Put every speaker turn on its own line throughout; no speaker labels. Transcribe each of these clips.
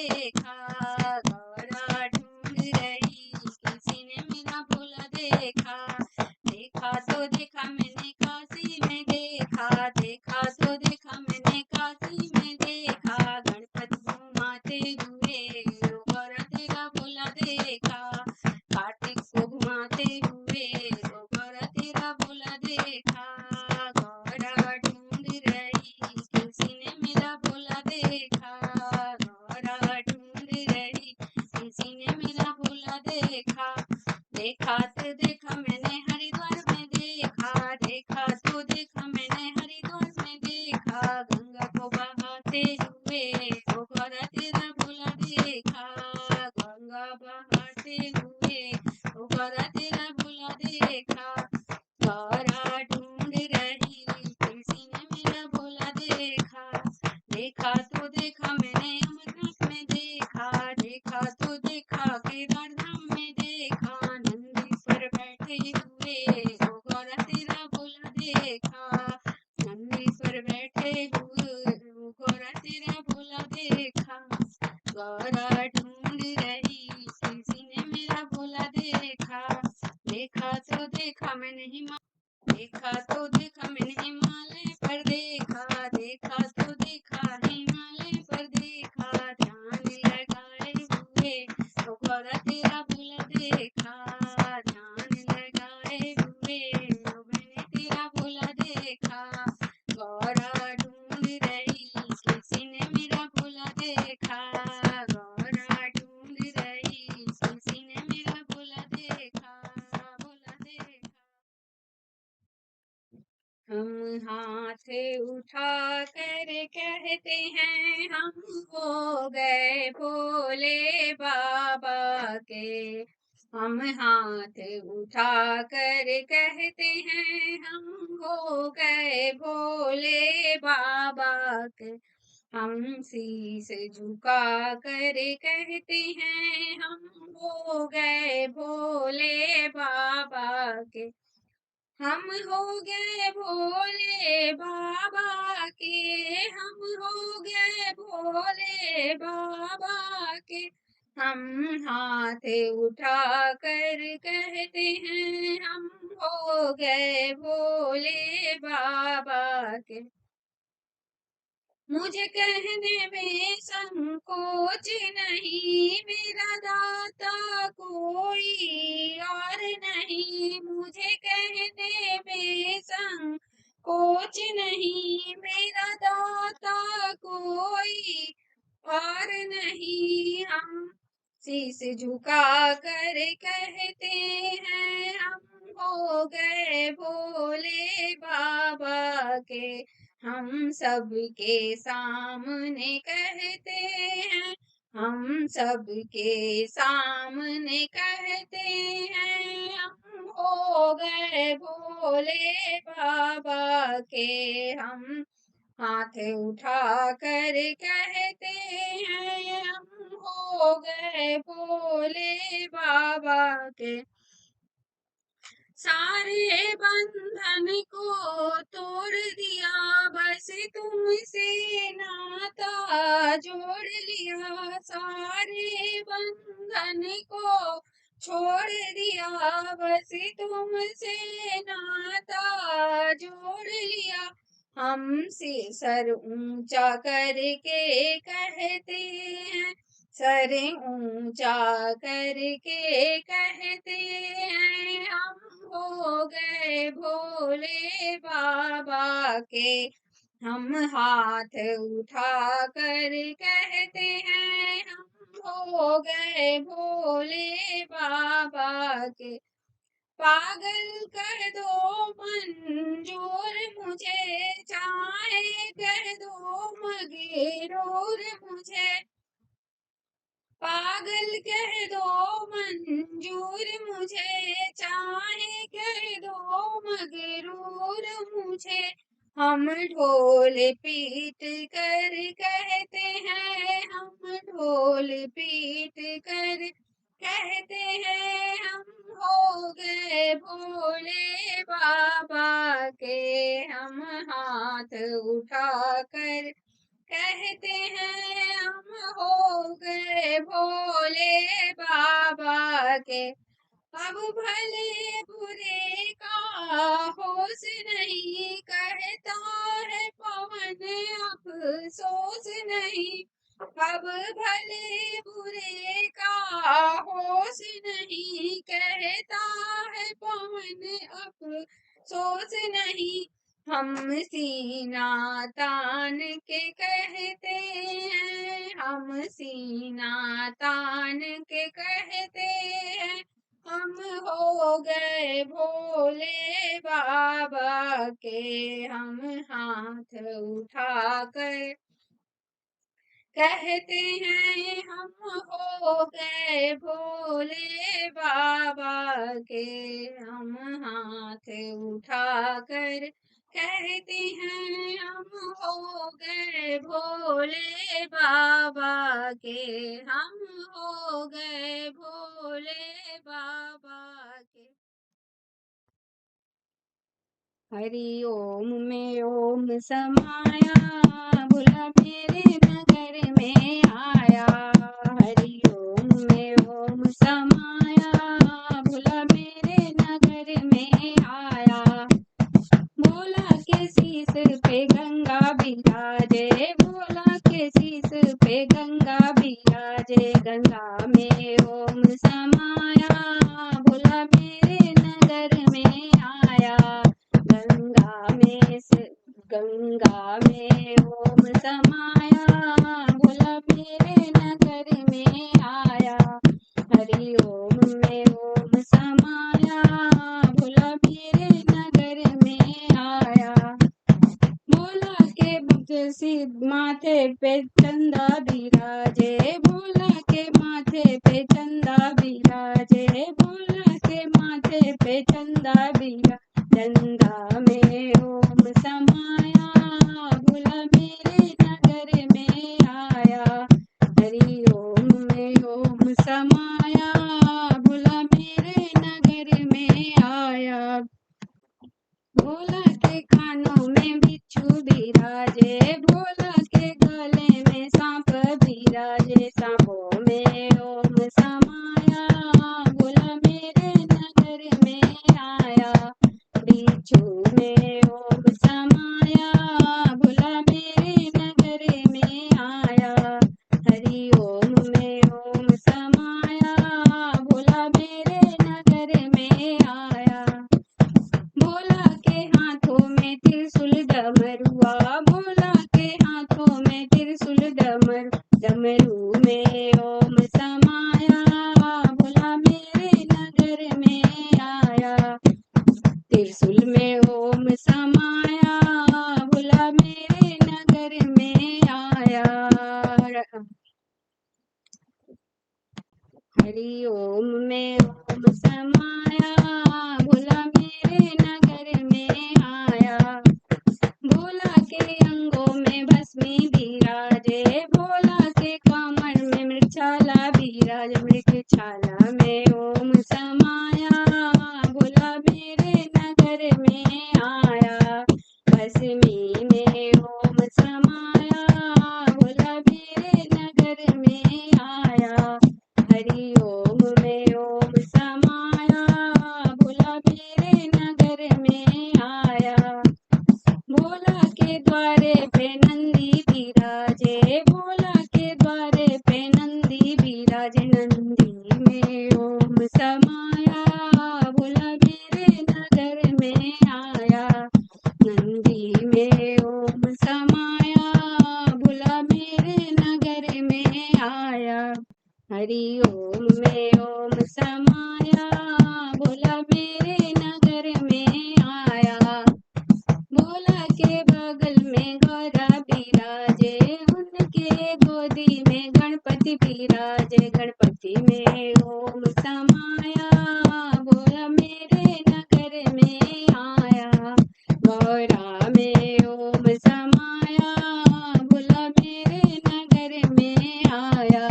देखा, गौरा ढूंढ रही किसी ने मेरा भोला देखा। देखा तो देखा मैंने काशी में देखा, देखा तो देखा मैंने काशी में देखा, गणपति घुमाते हुए ओ गौरा तेरा भोला देखा। कार्तिक को घुमाते हुए ओ गौरा तेरा भोला देखा, गौरा ढूंढ रही किसी ने मेरा भोला देखा, गौरा ढूंढ रही किसी ने मेरा भोला देखा। देखा तो देखा मैंने हरिद्वार में देखा, देखा तो देखा मैंने हरिद्वार में देखा, गंगा को बहाते हुए ओ गौरा तेरा भोला देखा, गंगा बहाते हुए ओ गौरा तेरा भोला देखा। गौरा ढूंढ रही किसी ने मेरा भोला देखा। देखा तो देखा मैंने अमरनाथ में देखा, देखा तो देखा केदार धाम में देखा, नंदी पर बैठे हुए ओ गौरा तेरा भोला देखा, नंदी पर बैठे हुए ओ गौरा तेरा भोला देखा। गौरा ढूंढ रही किसी ने मेरा भोला देखा। देखा तो देखा मैंने देखा तो देखा मैंने हिमालय पर देखा, देखा तो देखा हिमालय पर देखा, ध्यान लगाए हुए ओ गौरा तेरा भोला देखा, ध्यान लगाए हुए ओ मैंने तेरा भोला देखा। गौरा ढूंढ रही किसी ने मेरा भोला देखा, गौरा ढूंढ रही किसी ने मेरा भोला देखा, भोला देखा। हम हाथ उठा कर कहते हैं हम हो गए भोले बाबा के, हम हाथ उठा कर कहते हैं हम हो गए भोले बाबा के, हम शीस झुका कर कहते हैं हम हो गए भोले बाबा के, हम हो गए भोले बाबा के, हम हो गए भोले बाबा के, हम हाथ उठा कर कहते हैं हम हो गए भोले बाबा के। मुझे कहने में संकोच नहीं, मेरा दाता कोई और नहीं, मुझे कहने में संकोच नहीं, मेरा दाता कोई और नहीं। हम शीस झुका कर कहते हैं हम हो गए भोले बाबा के, हम सबके सामने कहते हैं हम सबके सामने कहते हैं हम हो गए भोले बाबा के, हम हाथ उठा कर कहते हैं हम हो गए भोले बाबा के। सारे बंधन को तोड़ दिया, बस तुमसे नाता जोड़ लिया, सारे बंधन को छोड़ दिया, बस तुमसे नाता जोड़ लिया। हमसे सर ऊंचा करके कहते हैं, सर ऊंचा करके कहते हैं हम हो गए भोले बाबा के, हम हाथ उठा कर कहते हैं हम हो गए भोले बाबा के। पागल कर दो मंजूर मुझे, चाहे कर दो मगरूर मुझे, पागल कह दो मंजूर मुझे, चाहे कह दो मगरूर मुझे। हम ढोल पीट कर कहते हैं हम ढोल पीट कर कहते हैं हम हो गए भोले बाबा के, हम हाथ उठा कर कहते हैं हम हो गए भोले बाबा के, अब भले बुरे का होश नहीं, कहता है पवन अफसोस नहीं, अब भले बुरे का होश नहीं, कहता है पवन अफसोस नहीं। हम सीना तान के कहते हैं, हम सीना तान के कहते हैं, हम हो गए भोले बाबा के, हम हाथ उठाकर कहते हैं हम हो गए भोले बाबा के, हम हाथ उठाकर कहते हैं हम हो गए भोले बाबा के, हम हो गए भोले बाबा के। हरि ओम में ओम समाया, भोला मेरे नगर में आया, हरि ओम में ओम समाया, भोला मेरे नगर में आया, भोला के शीस पे गंगा बिराजे, भोला के शीस पे गंगा बिराजे, गंगा में ओम समाया, भोला मेरे नगर में आया, गंगा में ओम समाया, भोला मेरे नगर में आया, हरि ओम में ओम समाया, भोला मेरे नगर में आया, भोला के माथे पे चंदा बिराजे, भोला के माथे पे चंदा बिराजे, भोला के माथे पे चंदा बिराजे, चंदा में ओम समाया, भोला मेरे नगर में आया, हरि ओम में ओम समाया, भोला मेरे नगर में आया, भोला के कानों में बिच्छू बिराजे, भोला के गले में सांप बिराजे, सांपों में ओम समाया, भोला मेरे नगर में आया, बिच्छू में ओम समाया, भोला मेरे नगर में आया, हरि ओम में ओम समाया, भोला मेरे नगर में आया, भोला के हाथों में त्रिशूल डमरुआ, भोला के हाथों में त्रिशूल डमरू में ओम समाया, भोला मेरे नगर में आया, त्रिशूल में ओम समाया, भोला मेरे नगर में आया, हरि ओम में ओम समाया, भोला मेरे नगर में आया, भोला के अंगों में भस्मी बिराजे, भोला के कमर में मृगछाला बिराजे, मृगछाला में ओम समाया, भोला मेरे नगर में आया, भस्मी में ओम समाया, भोला मेरे नगर में आया, हरि ओम में ओम समाया, भोला मेरे नगर में आया, भोला के द्वारे पे नंदी बिराजे, भोला के द्वारे पे नंदी बिराजे, नंदी में ओम समाया, भोला मेरे नगर में आया, नंदी में ओम समाया, भोला मेरे नगर में आया, हरि ओम में ओम समाया, भोला मेरे नगर में आया, भोला के बगल में गौरा बिराजे, उनके गोदी में गणपति बिराजे, गणपति में ओम समाया, भोला मेरे नगर में आया, गौरा में ओम समाया, भोला मेरे नगर में आया,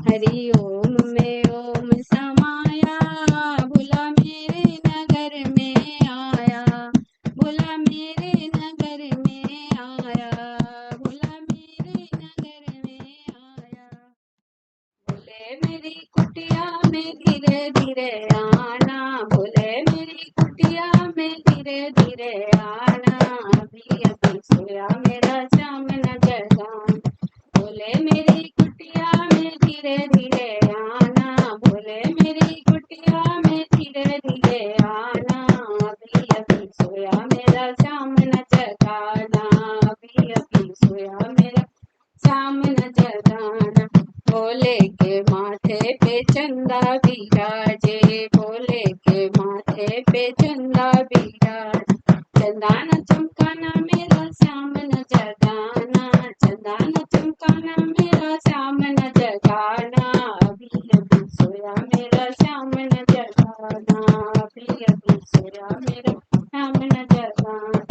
हरि ओम धीरे आना, भोले मेरी कुटिया में धीरे धीरे आना, अभी अभी सोया मेरा श्याम न जगाना, भोले मेरी कुटिया में धीरे धीरे आना, भोले मेरी कुटिया में धीरे धीरे आना, अभी अभी सोया मेरा श्याम न जगाना, अभी अभी सोया मेरा श्याम न जगाना, भोले के माथे पे चंदा बिराजे, भोले के माथे पे चंदा बिराजे, चंदा न चमकाना मेरा श्याम न जगाना, चंदा न चमकाना मेरा श्याम न जगाना, अभी अभी सोया मेरा श्याम न जगाना, अभी अभी सोया मेरा श्याम न जगाना,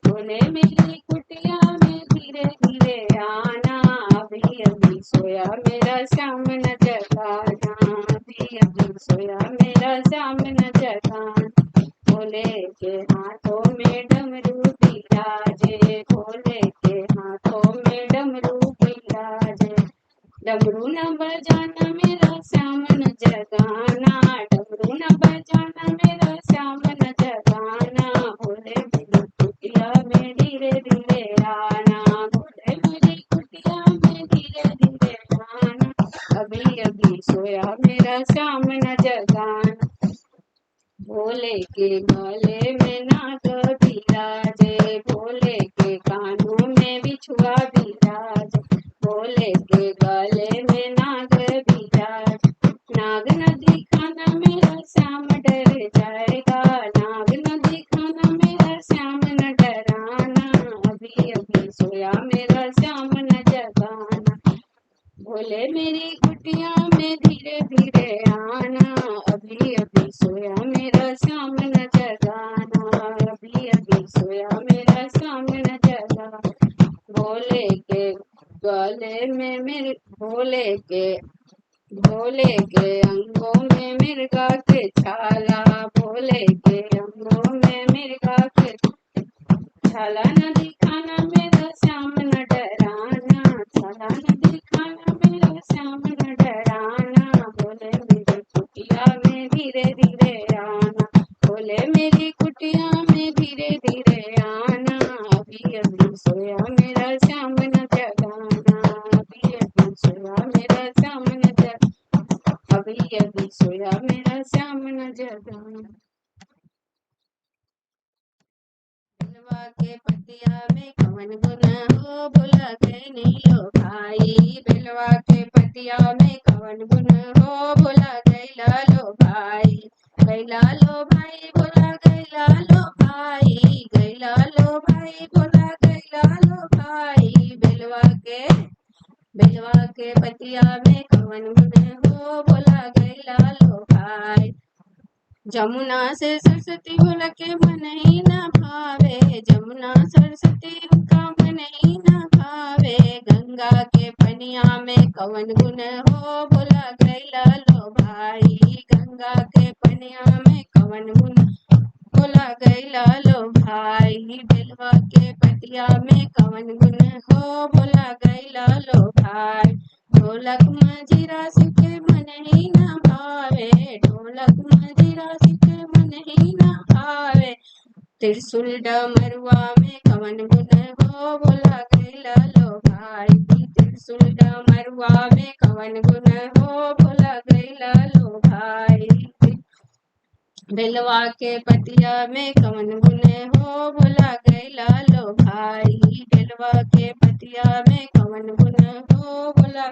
भोले मेरी कुटिया में धीरे धीरे आना, अभी अभी सोया मेरा श्याम न जगाना, अभी अभी सोया मेरा श्याम न जगाना, भोले के हाथों में डमरू बिराजे, भोले के हाथों में डमरू बिराजे, डमरू न बजाना मेरा श्याम न जगाना, डमरू न बजाना मेरा श्याम न जगाना, भोले मेरी कुटिया में धीरे धीरे आना, भोले मेरी कुटिया में धीरे धीरे आना, अभी अभी सोया मेरा श्याम न जगाना, भोले के गले में नाग बिराजे, भोले के कानों में बिछुआ बिराजे, भोले के गले में नाग बिराजे, नाग न दिखाना मेरा श्याम डर जाएगा, नाग न दिखाना मेरा श्याम न डराना, अभी अभी सोया मेरा श्याम न जगाना, भोले मेरी कुटिया में धीरे धीरे आना, अभी अभी सोया मेरा श्याम न जगाना, अभी अभी सोया मेरा श्याम न जगाना, भोले के गले में मेरे भोले के अंगों में मिर्गा के छाला, भोले के अंगों में मिर्गा के छाला, न दिखाना मेरा श्याम न डराना, छाला न दिखाना मेरा श्याम न डराना, भोले मेरी कुटिया में धीरे धीरे आना, भोले मेरी कुटिया में धीरे धीरे आना, अभी अभी सोया मेरा श्याम न जगाना, अभी अभी सोया मेरा श्याम न जगाना, अभी अभी सोया मेरा श्याम न जगाना, बेलवा के पतिया में कवन गुण हो, भुला गए नीलो भाई, बेलवा के पतिया में कवन गुण हो, भुला गए लालो भाई, गई लालो भाई भुला गई लालो भाई, गई लालो भाई भुला गई लालो भाई, बेलवा के पतिया में कवन गुण हो, भुला गई लालो भाई, जमुना से सरस्वती भोला के मन ही न भावे, जमुना सरस्वती का मन ही न भावे, गंगा के पनिया में कवन गुण हो, भोला गई लालो भाई, गंगा के पनिया में कवन गुण भोला गई लालो भाई, बेलवा के पतिया में कवन गुण हो, भोला गई लालो भाई, ढोलक मंजीरा के मन ही न भावे, ढोलक मंजीरा के मन ही न भावे, त्रिशूल डमरुआ में कवन गुण हो, भोला गई लालो भाई, त्रिशूल डमरुआ में कवन गुण हो, भोला गई लालो भाई, बेलवा के पतिया में कवन गुण हो, भुला गई लालो भाई, बेलवा के पतिया में कवन गुण हो, भुला,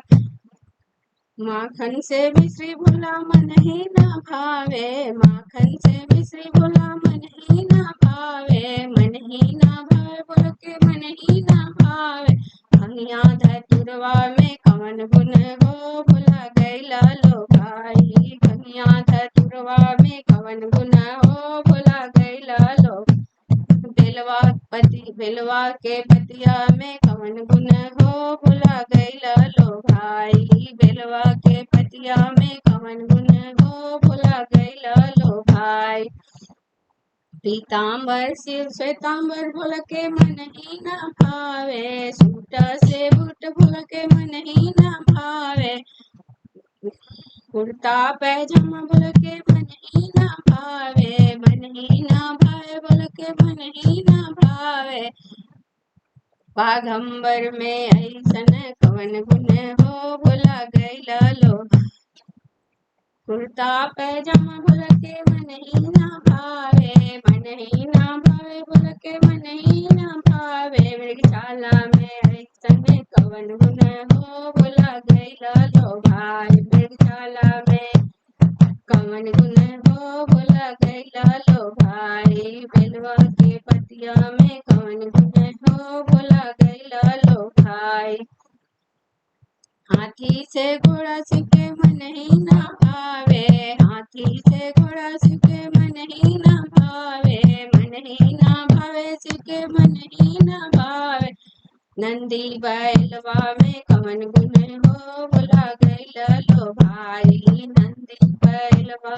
माखन से मिश्री भुला मन ही न भावे, माखन से मिश्री भुला मन ही न भावे, मन ही न भावे बोल के मन ही न भावे, भंगिया धतुरवा में कवन गुण हो, भुला गई लालो भाई, भंगिया धतुरवा में कवन गुण हो, भुला गई लालो, बेलवा के पतिया में कवन गुण हो, भुला गई लालो भाई, बेलवा के पतिया में कवन गुण हो, भुला गई लालो भाई, पीताम्बर सिर श्वेताम्बर भोल के मन ही न भावे, सूट से बूट भोल के मन ही न भावे, कुर्ता पैजामा बोल के मन ही ना भावे, मन ही ना भावे बोल के मन ही ना भावे। बाघंबर में ऐसन कवन गुण हो भुला गइला लो। कुर्ता पैजामा बोल के मन ही ना भावे, मन ही ना भावे बोल के मन ही ना भावे। मृगशाला में ऐसन कवन गुण हो भुला गइला लो भाई। मृगशाला में कवन गुण हो भुला गइला लो भाई। बेलवा के पतिया में कवन गुण हो भुला गइला लो भाई। हाथी से घोड़ा सीखे मन ही ना भावे, हाथी से घोड़ा सीखे मन ही ना भावे, मन ही ना भावे सीखे मन ही ना भावे। नंदी बैलवा में कवन गुण हो भुला गइला लो भाई। नंदी बैलवा